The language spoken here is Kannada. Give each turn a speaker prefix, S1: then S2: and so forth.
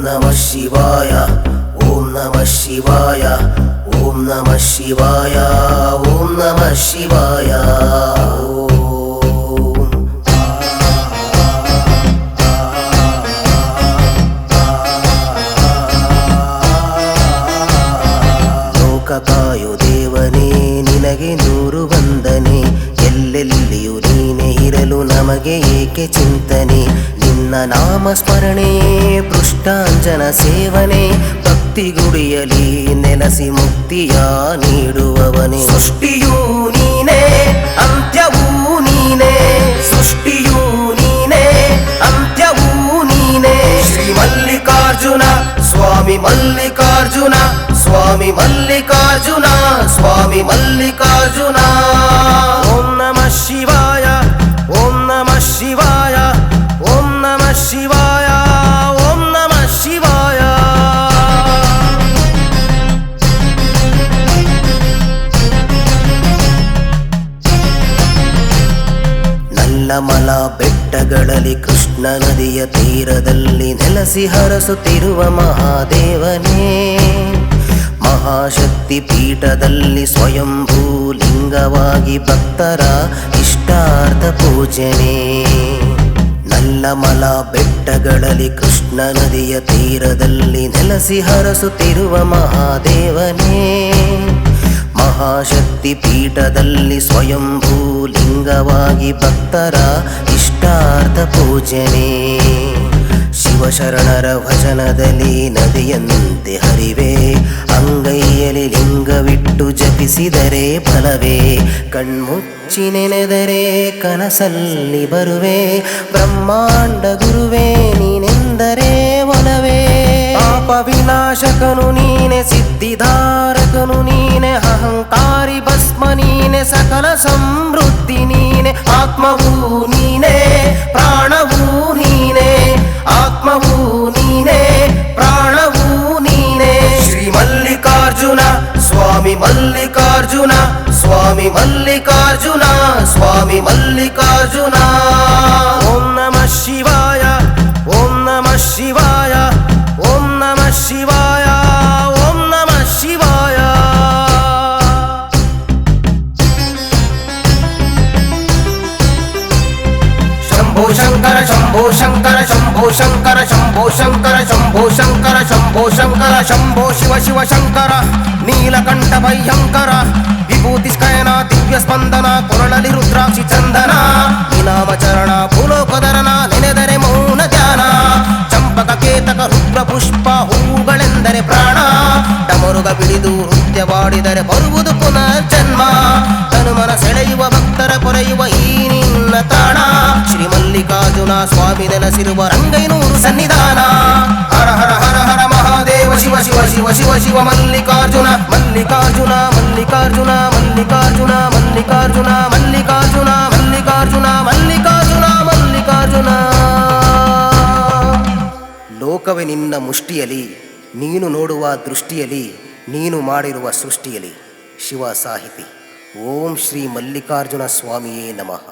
S1: ನಮಃ ಶಿವಾಯ, ಓಂ ನಮಃ ಶಿವಾಯ, ಓಂ ನಮಃ ಶಿವಾಯ, ಓಂ ನಮಃ ಶಿವಾಯ. ಲೋಕಕಾಯು ದೇವನೇ ನಿನಗೆ ನೂರು ವಂದನೆ, ಎಲ್ಲೆಲ್ಲಿಯೂ ನೀನೇ ಇರಲು ನಮಗೆ ಏಕೆ ಚಿಂತನೆ. ನಿನ್ನ ನಾಮ ಸ್ಮರಣೆಯೇ ಪೃಷ್ಟಾಂಜನ ಸೇವನೆ, ಭಕ್ತಿ ಗುಡಿಯಲಿ ನೆಲೆಸಿ ಮುಕ್ತಿಯ ನೀಡುವವನೇ. ಸೃಷ್ಟಿಯೂ ನೀನೇ ಅಂತ್ಯವೂ ನೀನೇ, ಸೃಷ್ಟಿಯೂ ನೀನೇ ಅಂತ್ಯವೂ ನೀನೇ. ಶ್ರೀ ಮಲ್ಲಿಕಾರ್ಜುನ ಸ್ವಾಮಿ ಮಲ್ಲಿಕಾರ್ಜುನ, ಸ್ವಾಮಿ ಮಲ್ಲಿಕಾರ್ಜುನ, ಸ್ವಾಮಿ ಮಲ್ಲಿಕಾರ್ಜುನ. ಓಂ ನಮಃ ಶಿವಾಯ, ಓಂ ನಮಃ ಶಿವಾಯ, ಓಂ ನಮಃ ಶಿವಾಯ, ಓಂ ನಮಃ ಶಿವಾಯ. ನಲ್ಲಮಲ ಬೆಟ್ಟಗಳಲ್ಲಿ ಕೃಷ್ಣ ನದಿಯ ತೀರದಲ್ಲಿ ನೆಲೆಸಿ ಹರಸುತ್ತಿರುವ ಮಹಾದೇವನೇ. ಮಹಾಶಕ್ತಿ ಪೀಠದಲ್ಲಿ ಸ್ವಯಂಭೂ ಲಿಂಗವಾಗಿ ಭಕ್ತರ ಇಷ್ಟಾರ್ಥ ಪೂಜನೆ. ನಲ್ಲಮಲ ಬೆಟ್ಟಗಳಲ್ಲಿ ಕೃಷ್ಣ ನದಿಯ ತೀರದಲ್ಲಿ ನೆಲೆಸಿ ಹರಸುತ್ತಿರುವ ಮಹಾದೇವನೇ. ಮಹಾಶಕ್ತಿ ಪೀಠದಲ್ಲಿ ಸ್ವಯಂಭೂ ಲಿಂಗವಾಗಿ ಭಕ್ತರ ಇಷ್ಟಾರ್ಥ ಪೂಜನೆ. ಶಿವಶರಣರ ಭಜನದಲ್ಲಿ ನದಿಯಂತೆ ಹರಿವೆ, ಅಂಗೈಯಲ್ಲಿ ಲಿಂಗವಿಟ್ಟು ಜಪಿಸಿದರೆ ಫಲವೇ. ಕಣ್ಮುಚ್ಚಿ ನೆನೆದರೆ ಕನಸಲ್ಲಿ ಬರುವೆ, ಬ್ರಹ್ಮಾಂಡ ಗುರುವೇ ನೀನೆಂದರೆ ಒಲವೇ. ಪಾಪ ವಿನಾಶಕನು ನೀನೆ, ಸಿದ್ಧಿಧಾರಕನು ನೀನೆ, ಅಹಂಕಾರಿ ಭಸ್ಮ ನೀನೆ, ಸಕಲ ಸಮೃದ್ಧಿ ನೀನೆ. ಆತ್ಮವೂ ನೀನೆ ಪ್ರಾಣವೂ ನೀನೆ, ಆತ್ಮವೂ ನೀನೆ ಪ್ರಾಣವೂ ನೀನೆ. ಶ್ರೀ ಮಲ್ಲಿಕಾರ್ಜುನ ಸ್ವಾಮಿ ಮಲ್ಲಿಕಾರ್ಜುನ, ಸ್ವಾಮಿ ಮಲ್ಲಿಕಾರ್ಜುನ, ಸ್ವಾಮಿ ಮಲ್ಲಿಕಾರ್ಜುನ. ಓಂ ನಮಃ ಶಿವಾಯ, ಓಂ ನಮಃ ಶಿವಾಯ, ಓಂ ನಮಃ ಶಿವಾಯ, ಓಂ ನಮಃ ಶಿವಾಯ. ಶಂಭೋ ಶಂಕರ ಶಂಭೋ ಶಂಕರ ಶಂಭೋ ಶಂಕರ ಶಂಭೋ ಶಂಕರ ಶಂಭೋ ಶಂಕರ ಶಂಭೋ ಶಂಕರ. ಶಂಭೋ ಶಿವ ಶಿವ ಶಂಕರ ನೀಲಕಂಠ ಭಯಂಕರ, ವಿಭೂತಿ ಸ್ಕಯನ ದಿವ್ಯ ಸ್ಪಂದನ, ಕೊರಳಲಿ ರುದ್ರಾಕ್ಷಿ ಚಂದನ. ನಿನಾಮಚರಣ ಭೂಲೋಕಧರನ, ನೆನೆದರೆ ಮೌನ ಧ್ಯಾನ. ಚಂಪಕ ಕೇತಕ ರುದ್ರ ಪುಷ್ಪ ಹೂಗಳೆಂದರೆ ಪ್ರಾಣ. ಡಮರುಗ ಬಿಡಿದು ನೃತ್ಯವಾಡಿದರೆ ಬರುವುದು ಪುನರ್ಜನ್ಮ. ತನುಮನ ಸೆಳೆಯುವ ಭಕ್ತರ ಕೊರೆಯುವ ಈ ನಿನ್ನ ತಾಣ. ಶ್ರೀ ಮಲ್ಲಿಕಾರ್ಜುನ ಸ್ವಾಮಿ ನೆಲೆಸಿರುವ ರಂಗೈನೂರು ಸನ್ನಿಧಾನ. ಹರ ಹರ ಹರ ಹರ ಮಹಾದೇವ ಶಿವ ಶಿವ ಶಿವ ಶಿವ ಶಿವ ಮಲ್ಲಿಕಾರ್ಜುನ ಮಲ್ಲಿಕಾರ್ಜುನ ಮಲ್ಲಿಕಾರ್ಜುನ ಮಲ್ಲಿಕಾರ್ಜುನ ಮಲ್ಲಿಕಾರ್ಜುನ ಮಲ್ಲಿಕಾರ್ಜುನ ಮಲ್ಲಿಕಾರ್ಜುನ ಮಲ್ಲಿಕಾರ್ಜುನ ಮಲ್ಲಿಕಾರ್ಜುನ. ಲೋಕವೇ ನಿನ್ನ ಮುಷ್ಟಿಯಲಿ, ನೀನು ನೋಡುವ ದೃಷ್ಟಿಯಲಿ, ನೀನು ಮಾಡಿರುವ ಸೃಷ್ಟಿಯಲಿ. ಶಿವ ಸಾಹಿತಿ. ಓಂ ಶ್ರೀ ಮಲ್ಲಿಕಾರ್ಜುನ ಸ್ವಾಮಿಯೇ ನಮಃ.